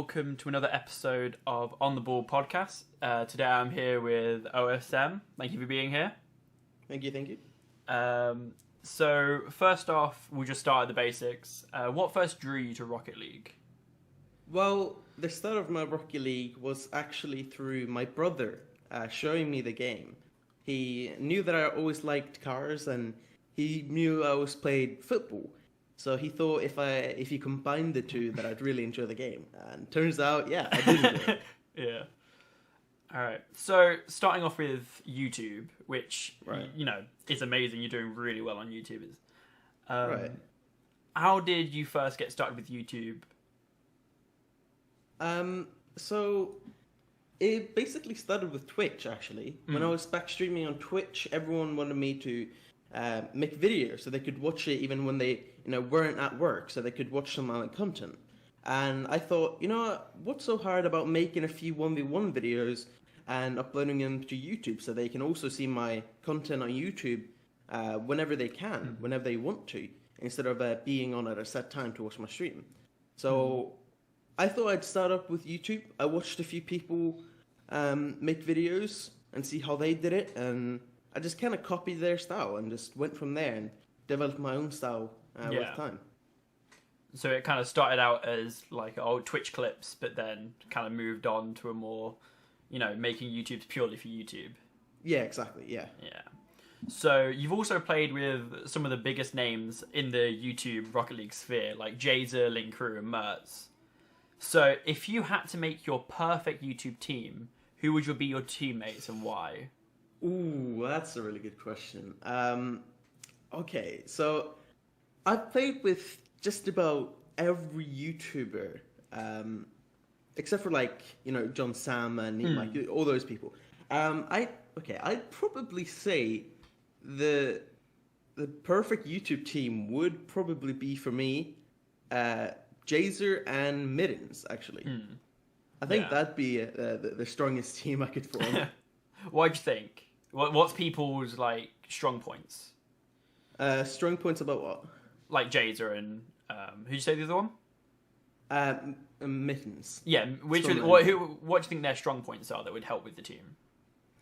welcome to another episode of On the Ball podcast. Today I'm here with OSM. Thank you for being here. Thank you. So first off, we'll just start at the basics. What first drew you to Rocket League? Well, the start of my Rocket League was actually through my brother showing me the game. He knew that I always liked cars, and he knew I always played football. So he thought if you combined the two, that I'd really enjoy the game. And turns out, yeah, I did enjoy it. Yeah. All right. So starting off with YouTube, which, is amazing. You're doing really well on YouTube. Right. How did you first get started with YouTube? So it basically started with Twitch, actually. When I was back streaming on Twitch, everyone wanted me to make videos so they could watch it even when they weren't at work, so they could watch some of my content. And I thought, what's so hard about making a few 1v1 videos and uploading them to YouTube so they can also see my content on YouTube whenever they can, whenever they want to, instead of being on at a set time to watch my stream. So I thought I'd start up with YouTube. I watched a few people make videos and see how they did it, and I just kind of copied their style and just went from there and developed my own style with time. So it kind of started out as like old Twitch clips, but then kind of moved on to a more, making YouTube purely for YouTube. Yeah, exactly. Yeah. Yeah. So you've also played with some of the biggest names in the YouTube Rocket League sphere, like Jazer, Link Crew, and Mertz. So if you had to make your perfect YouTube team, who would be your teammates and why? Ooh, that's a really good question. Okay, so I've played with just about every YouTuber, except for John Sam and like all those people. I'd probably say the perfect YouTube team would probably be for me, Jazer and Middens, actually. I think that'd be the strongest team I could form. Why do you think? What's people's strong points? Strong points about what? Like Jazer and who'd you say the other one? Mittens. Yeah, what do you think their strong points are that would help with the team?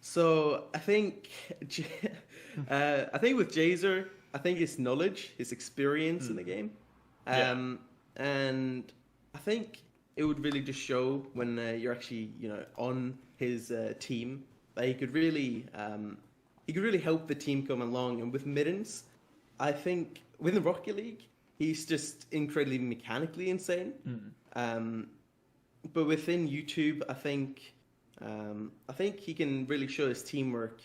So I think with Jazer, I think his knowledge, his experience in the game, and I think it would really just show when you're actually on his team that he could really help the team come along. And with Middens, I think within Rocket League, he's just incredibly mechanically insane. But within YouTube, I think he can really show his teamwork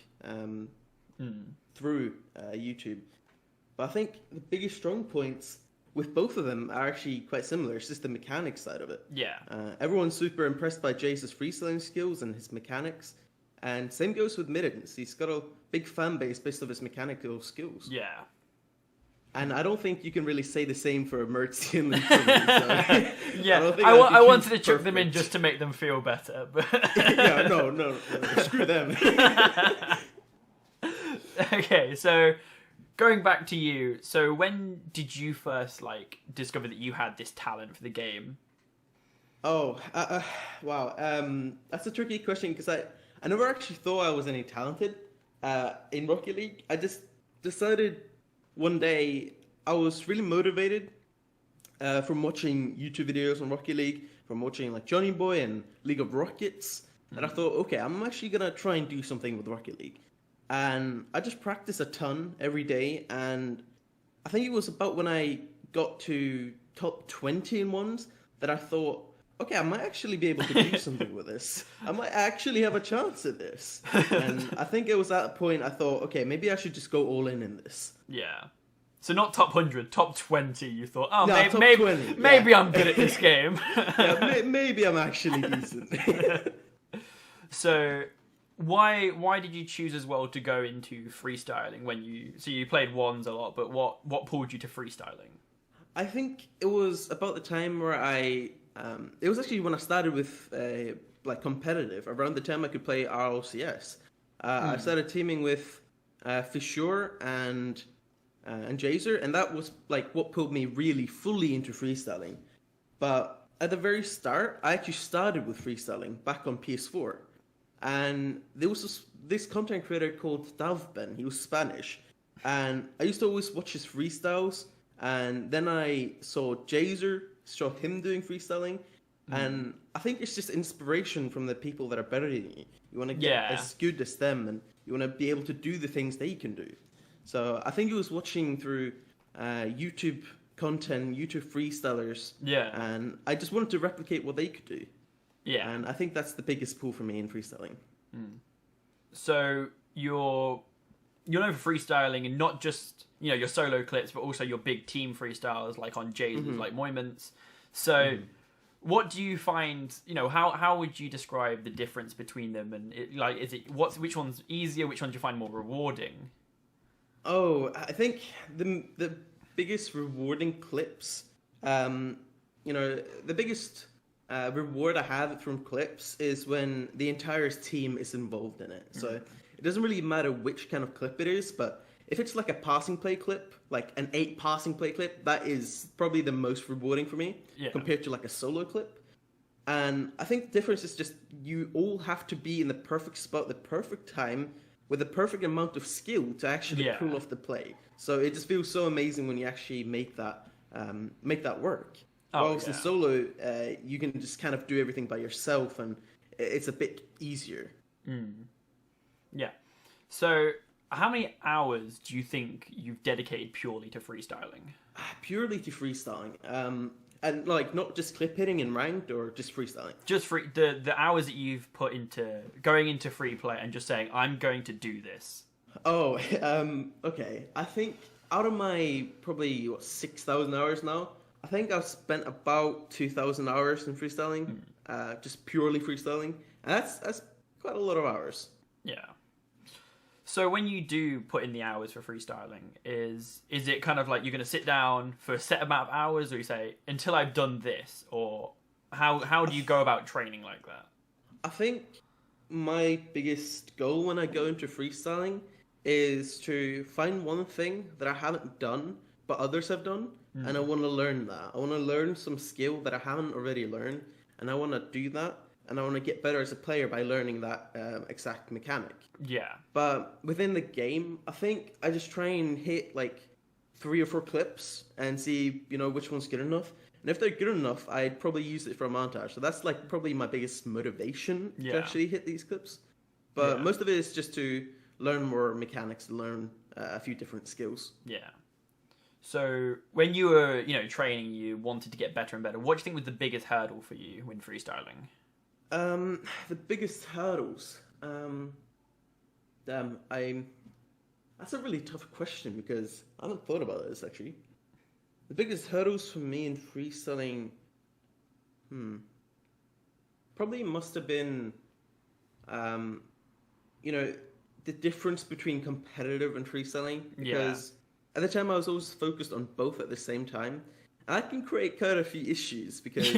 through YouTube. But I think the biggest strong points with both of them are actually quite similar. It's just the mechanics side of it. Yeah. Everyone's super impressed by Jace's freestyling skills and his mechanics. And same goes with Middens. He's got a big fan base based on his mechanical skills. Yeah. And I don't think you can really say the same for Mertz and Link Crew. So yeah, I wanted to chuck them in just to make them feel better. But yeah, no, screw them. Okay, so going back to you, so when did you first discover that you had this talent for the game? Oh, wow. That's a tricky question because I never actually thought I was any talented in Rocket League. I just decided one day I was really motivated from watching YouTube videos on Rocket League, from watching Johnny Boy and League of Rockets, and I thought, okay, I'm actually gonna try and do something with Rocket League. And I just practiced a ton every day, and I think it was about when I got to top 20 in ones that I thought, okay, I might actually be able to do something with this. I might actually have a chance at this. And I think it was at that point I thought, okay, maybe I should just go all in this. Yeah. So not top 100, top 20, you thought, maybe I'm good at this game. Yeah, maybe I'm actually decent. So why did you choose as well to go into freestyling so you played ones a lot, but what pulled you to freestyling? I think it was about the time where it was actually when I started with competitive. Around the time I could play RLCS, I started teaming with Fissure and Jazer, and that was what pulled me really fully into freestyling. But at the very start, I actually started with freestyling back on PS4, and there was this content creator called Davben. He was Spanish, and I used to always watch his freestyles. And then I saw Jazer, saw him doing freestyling, and I think it's just inspiration from the people that are better than you. You want to get as good as them, and you want to be able to do the things they can do. So I think it was watching through YouTube content, YouTube freestylers, and I just wanted to replicate what they could do. Yeah, and I think that's the biggest pull for me in freestyling. So you're known for freestyling, and not just your solo clips, but also your big team freestyles, like on Jay's, like Moiments. So, what do you find? How would you describe the difference between them? And which one's easier? Which one do you find more rewarding? Oh, I think the biggest rewarding clips. The biggest reward I have from clips is when the entire team is involved in it. So it doesn't really matter which kind of clip it is, but if it's like a passing play clip, like an 8 passing play clip, that is probably the most rewarding for me compared to like a solo clip. And I think the difference is just you all have to be in the perfect spot, the perfect time, with the perfect amount of skill to actually pull off the play. So it just feels so amazing when you actually make that work. Whilst in solo, you can just kind of do everything by yourself, and it's a bit easier. Yeah. So, how many hours do you think you've dedicated purely to freestyling? Purely to freestyling, and like not just clip hitting in ranked or just freestyling. Just the hours that you've put into going into free play and just saying, I'm going to do this. Oh, okay. I think out of my probably 6,000 hours now, I think I've spent about 2,000 hours in freestyling, just purely freestyling, and that's quite a lot of hours. Yeah. So when you do put in the hours for freestyling, is it kind of like you're going to sit down for a set amount of hours, or you say, until I've done this, or how do you go about training like that? I think my biggest goal when I go into freestyling is to find one thing that I haven't done, but others have done, and I want to learn that. I want to learn some skill that I haven't already learned, and I want to do that. And I want to get better as a player by learning that exact mechanic. Yeah. But within the game, I think I just try and hit like 3 or 4 clips and see, which one's good enough. And if they're good enough, I'd probably use it for a montage. So that's like probably my biggest motivation to actually hit these clips. But most of it is just to learn more mechanics, learn a few different skills. Yeah. So when you were, training, you wanted to get better and better. What do you think was the biggest hurdle for you when freestyling? The biggest hurdles. That's a really tough question because I haven't thought about this actually. The biggest hurdles for me in freestyling, probably must have been, the difference between competitive and freestyling. Because at the time I was always focused on both at the same time. And that can create quite a few issues because.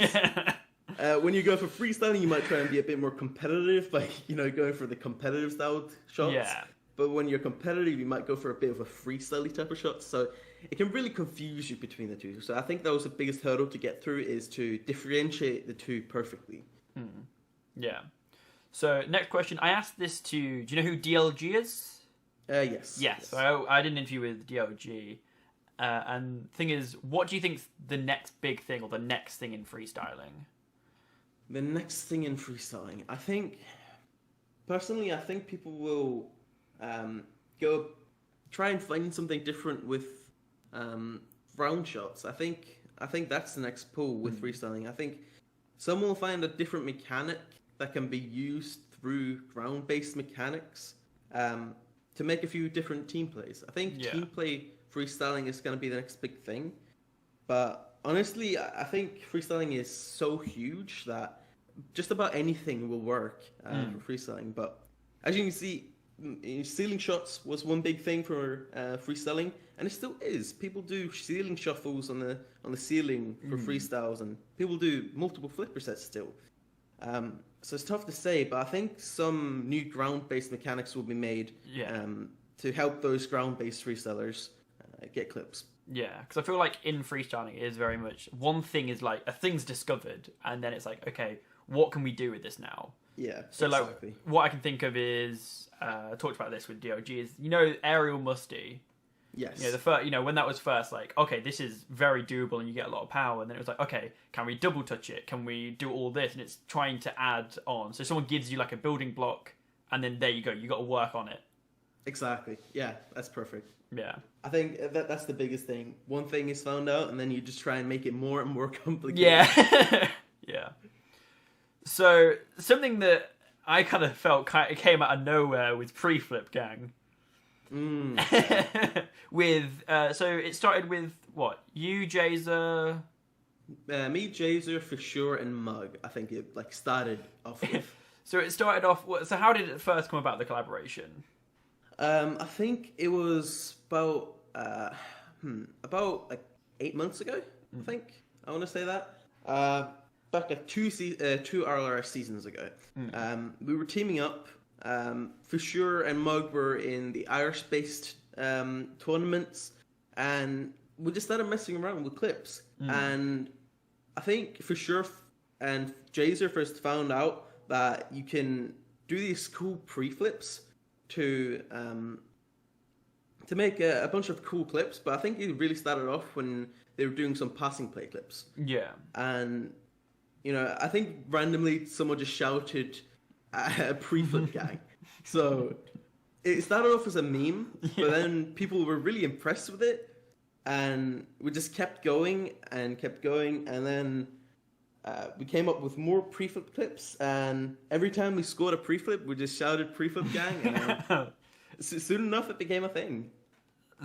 When you go for freestyling, you might try and be a bit more competitive by, going for the competitive styled shots. Yeah. But when you're competitive, you might go for a bit of a freestyle type of shot. So it can really confuse you between the two. So I think that was the biggest hurdle to get through is to differentiate the two perfectly. Yeah. So next question. I asked this to, do you know who DLG is? Yes. Yes. So I did an interview with DLG. And the thing is, what do you think's the next big thing or the next thing in freestyling? The next thing in freestyling, I think people will go try and find something different with round shots. I think that's the next pull with freestyling. I think some will find a different mechanic that can be used through ground-based mechanics to make a few different team plays. I think team play freestyling is going to be the next big thing, but honestly, I think freestyling is so huge that just about anything will work for freestyling. But as you can see, ceiling shots was one big thing for freestyling, and it still is. People do ceiling shuffles on the ceiling for freestyles, and people do multiple flipper sets still. So it's tough to say, but I think some new ground-based mechanics will be made to help those ground-based freestylers get clips. Yeah, because I feel like in freestyling it is very much one thing is like a thing's discovered, and then it's like, okay, what can we do with this now? Yeah. So exactly. like, what I can think of is I talked about this with DOG is Aerial Musty. Yes. The first, when that was first, like, okay, this is very doable and you get a lot of power, and then it was like, okay, can we double touch it? Can we do all this? And it's trying to add on. So someone gives you like a building block, and then there you go, you got to work on it. Exactly. Yeah, that's perfect. Yeah. I think that's the biggest thing. One thing is found out, and then you just try and make it more and more complicated. Yeah. Yeah. So something that I kind of felt came out of nowhere with Preflip Gang. So it started with what? You, Jazer? Me, Jazer, for sure, and Mug. I think it like started off with. So it started off. So how did it first come about, the collaboration? I think it was about like 8 months ago. I think I want to say that. Back like two RLRS seasons ago. We were teaming up. For sure, and Mug were in the Irish-based tournaments, and we just started messing around with clips. And I think for sure, and Jazer first found out that you can do these cool pre-flips to make a bunch of cool clips. But I think it really started off when they were doing some passing play clips. Yeah. And I think randomly someone just shouted a Preflip Gang. So it started off as a meme, but then people were really impressed with it, and we just kept going, and then we came up with more Preflip clips, and every time we scored a Preflip, we just shouted Preflip Gang, and soon enough it became a thing.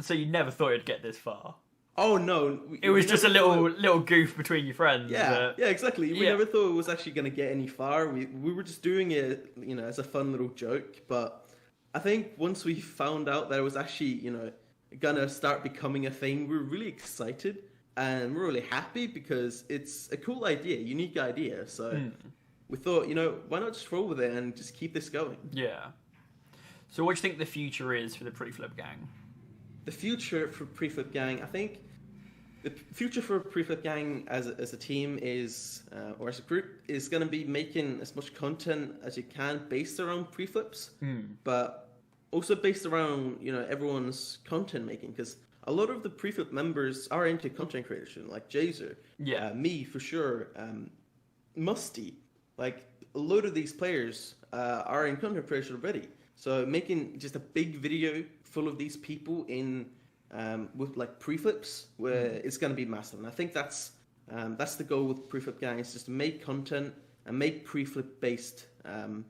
So you never thought it'd get this far? Oh no! It was just a little goof between your friends. Yeah, exactly. We never thought it was actually going to get any far. We were just doing it, as a fun little joke. But I think once we found out that it was actually, gonna start becoming a thing, we were really excited and we're really happy because it's a cool idea, unique idea. So we thought, why not just roll with it and just keep this going? Yeah. So what do you think the future is for the Preflip Gang? The future for Preflip Gang, I think the future for Preflip Gang as a team is, or as a group, is going to be making as much content as you can based around preflips, but also based around, everyone's content making, because a lot of the Preflip members are into content creation, like Jazer, me for sure, Musty, like a load of these players are in content creation already. So making just a big video full of these people in with like preflips, where it's going to be massive. And I think that's the goal with Preflip Gang, is just to make content and make preflip based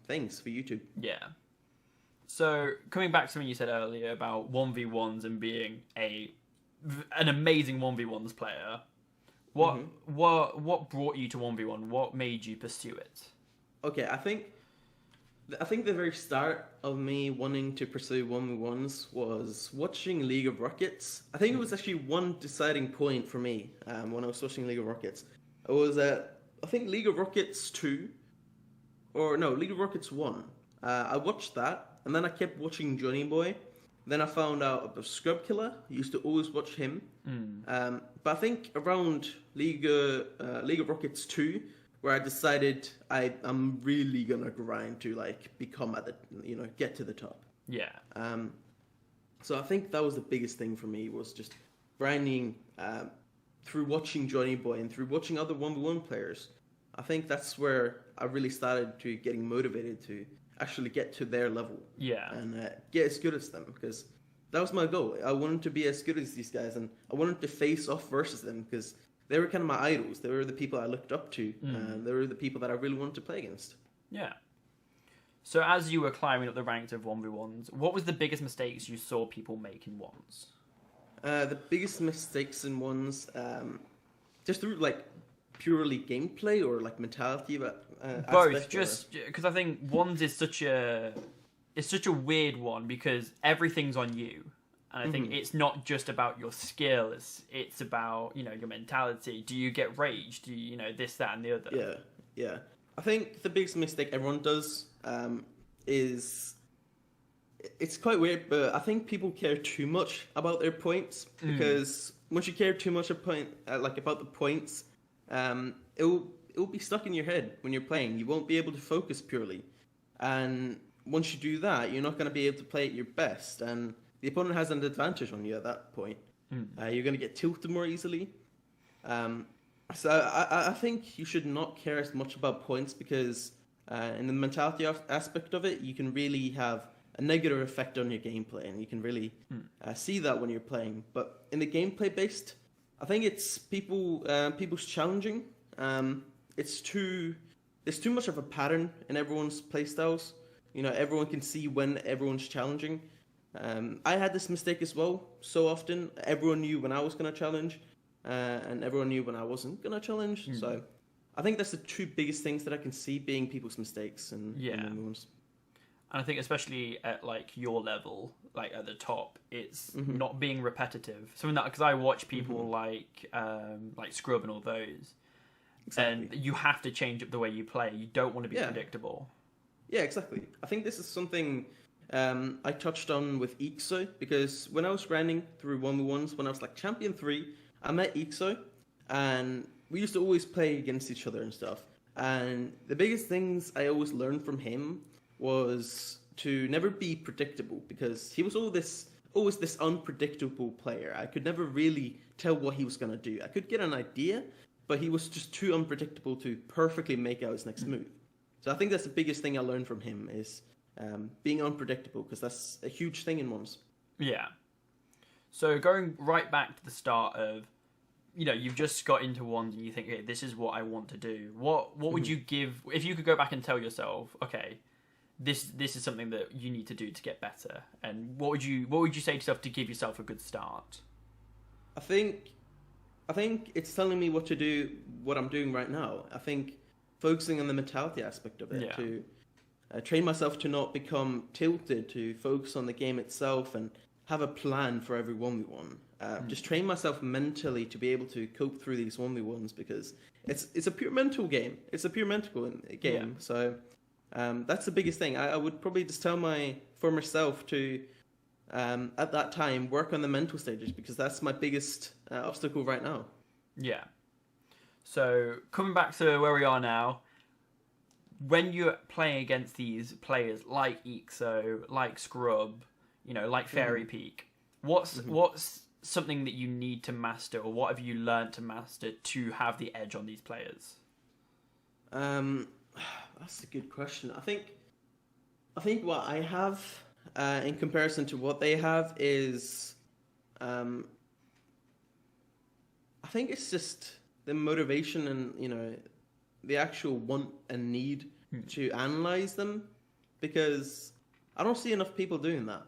things for YouTube. Yeah. So coming back to something you said earlier about 1v1s and being an amazing 1v1s player, what brought you to 1v1? What made you pursue it? Okay, I think the very start of me wanting to pursue 1v1s was watching League of Rockets. I think it was actually one deciding point for me when I was watching League of Rockets. It was, I think, League of Rockets 2, or no, League of Rockets 1. I watched that, and then I kept watching Johnny Boy. Then I found out about Scrub Killer. I used to always watch him. But I think around League of Rockets 2, where I decided I'm really gonna grind to like become at the, get to the top. Yeah. So I think that was the biggest thing for me, was just grinding through watching Johnny Boy and through watching other 1v1 players. I think that's where I really started to getting motivated to actually get to their level. Yeah. And get as good as them, because that was my goal. I wanted to be as good as these guys, and I wanted to face off versus them, because they were kind of my idols. They were the people I looked up to, and they were the people that I really wanted to play against. Yeah. So as you were climbing up the ranks of 1v1s, what was the biggest mistakes you saw people make in ones? The biggest mistakes in ones, just through like purely gameplay or like mentality, but both. Just because I think ones is such a weird one, because everything's on you. And I think it's not just about your skill, it's about, your mentality. Do you get rage? Do you, this, that, and the other? Yeah. I think the biggest mistake everyone does is it's quite weird, but I think people care too much about their points because once you care too much about the points, it'll be stuck in your head when you're playing. You won't be able to focus purely, and once you do that, you're not going to be able to play at your best, and the opponent has an advantage on you at that point. You're going to get tilted more easily. So I think you should not care as much about points because in the mentality aspect of it, you can really have a negative effect on your gameplay, and you can really see that when you're playing. But in the gameplay based, I think it's people's challenging. There's too much of a pattern in everyone's playstyles. Everyone can see when everyone's challenging. I had this mistake as well. So often, everyone knew when I was going to challenge, and everyone knew when I wasn't going to challenge. So I think that's the two biggest things that I can see being people's mistakes and ones. And I think especially at like your level, like at the top, it's not being repetitive. Something that, because I watch people like Scrub and all those, and you have to change up the way you play. You don't want to be predictable. Yeah, exactly. I think this is something I touched on with Ixo, because when I was grinding through 1v1s, when I was like Champion 3, I met Ixo, and we used to always play against each other and stuff. And the biggest things I always learned from him was to never be predictable, because he was always this unpredictable player. I could never really tell what he was going to do. I could get an idea, but he was just too unpredictable to perfectly make out his next move. So I think that's the biggest thing I learned from him is being unpredictable, because that's a huge thing in ones. Yeah. So going right back to the start of, you've just got into ones and you think, hey, this is what I want to do. What would you give if you could go back and tell yourself, okay, this is something that you need to do to get better? And what would you say to yourself to give yourself a good start? I think it's telling me what to do, what I'm doing right now. I think focusing on the mentality aspect of it, to train myself to not become tilted, to focus on the game itself and have a plan for every 1v1. Just train myself mentally to be able to cope through these 1v1s, because it's a pure mental game. It's a pure mental game. Yeah. So that's the biggest thing. I would probably just tell my former self to, at that time, work on the mental stages, because that's my biggest obstacle right now. Yeah. So coming back to where we are now, when you're playing against these players like Ixo, like Scrub, like Fairy Peak, what's something that you need to master, or what have you learned to master to have the edge on these players? That's a good question. I think what I have in comparison to what they have is, I think it's just the motivation and the actual want and need to analyze them, because I don't see enough people doing that.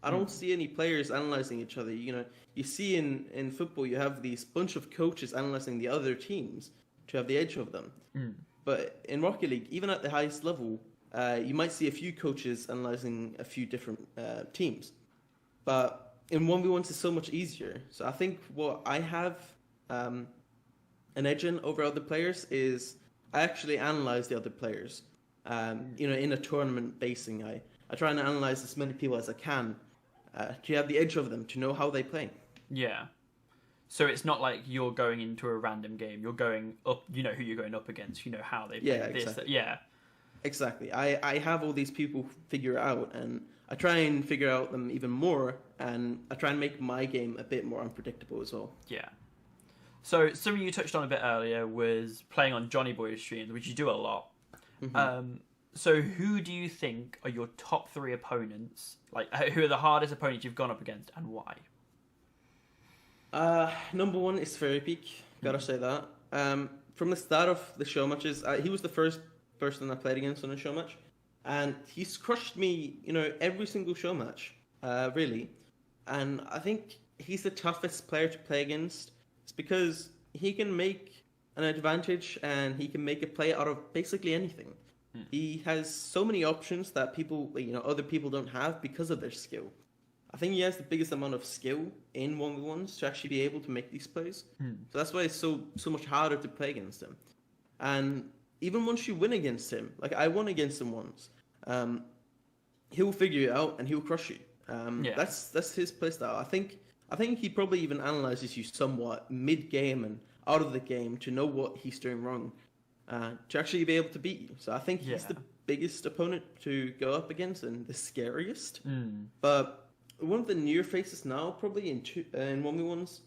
I don't see any players analyzing each other. You see in football, you have these bunch of coaches analyzing the other teams to have the edge of them. But in Rocket League, even at the highest level, you might see a few coaches analyzing a few different teams. But in 1v1s, it's so much easier. So I think what I have an edge in over other players is I actually analyze the other players. In a tournament basing, I try and analyze as many people as I can to have the edge of them, to know how they play. Yeah. So it's not like you're going into a random game. You're going up, who you're going up against, how they play exactly. Yeah. Exactly. I have all these people figure out, and I try and figure out them even more, and I try and make my game a bit more unpredictable as well. Yeah. So something you touched on a bit earlier was playing on Johnny Boy's streams, which you do a lot. So who do you think are your top 3 opponents? Like, who are the hardest opponents you've gone up against, and why? Number 1 is Fairy Peak. Gotta say that. From the start of the show matches, he was the first person I played against on a show match, and he's crushed me, every single show match, really. And I think he's the toughest player to play against. It's because he can make an advantage, and he can make a play out of basically anything. He has so many options that other people don't have because of their skill. I think he has the biggest amount of skill in 1v1s to actually be able to make these plays. So that's why it's so much harder to play against him. And even once you win against him, like I won against him once, he'll figure it out and he'll crush you. Yeah. That's his playstyle. I think he probably even analyzes you somewhat mid game and out of the game to know what he's doing wrong, to actually be able to beat you. So I think he's the biggest opponent to go up against and the scariest. But one of the newer faces now, probably in 1v1s,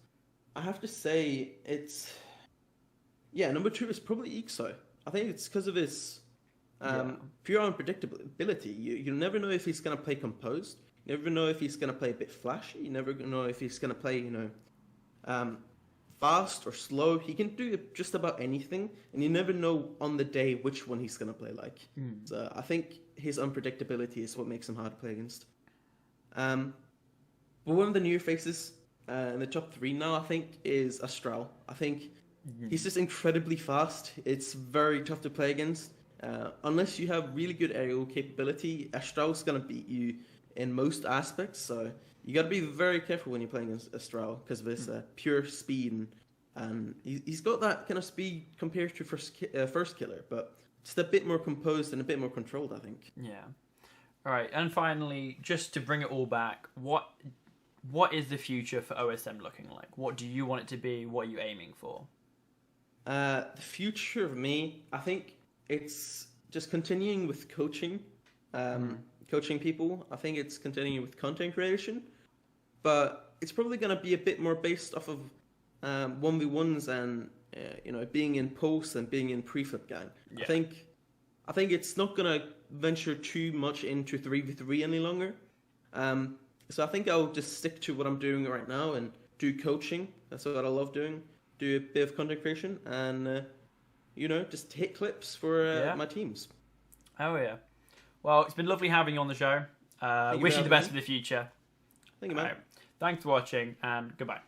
I have to say it's number 2 is probably Ixo. I think it's because of his pure unpredictability. You never know if he's gonna play composed. You never know if he's gonna play a bit flashy. You never know if he's gonna play fast or slow. He can do just about anything, and you never know on the day which one he's gonna play like. So I think his unpredictability is what makes him hard to play against. But one of the newer faces in the top 3 now, I think, is Astral. I think he's just incredibly fast. It's very tough to play against. Unless you have really good aerial capability, Astral's gonna beat you in most aspects. So you gotta be very careful when you're playing against Astral because of his pure speed, and he's got that kind of speed compared to first killer, but just a bit more composed and a bit more controlled, I think. Yeah. All right, and finally, just to bring it all back, what is the future for OSM looking like? What do you want it to be? What are you aiming for? The future of me, I think it's just continuing with coaching, coaching people. I think it's continuing with content creation, but it's probably going to be a bit more based off of 1v1s and being in posts and being in preflip gang. Yeah. I think it's not going to venture too much into 3v3 any longer. So I think I'll just stick to what I'm doing right now and do coaching. That's what I love doing. Do a bit of content creation and, just hit clips for my teams. Oh, yeah. Well, it's been lovely having you on the show. Wish you the best for the future. Thank you, man. Right. Thanks for watching and goodbye.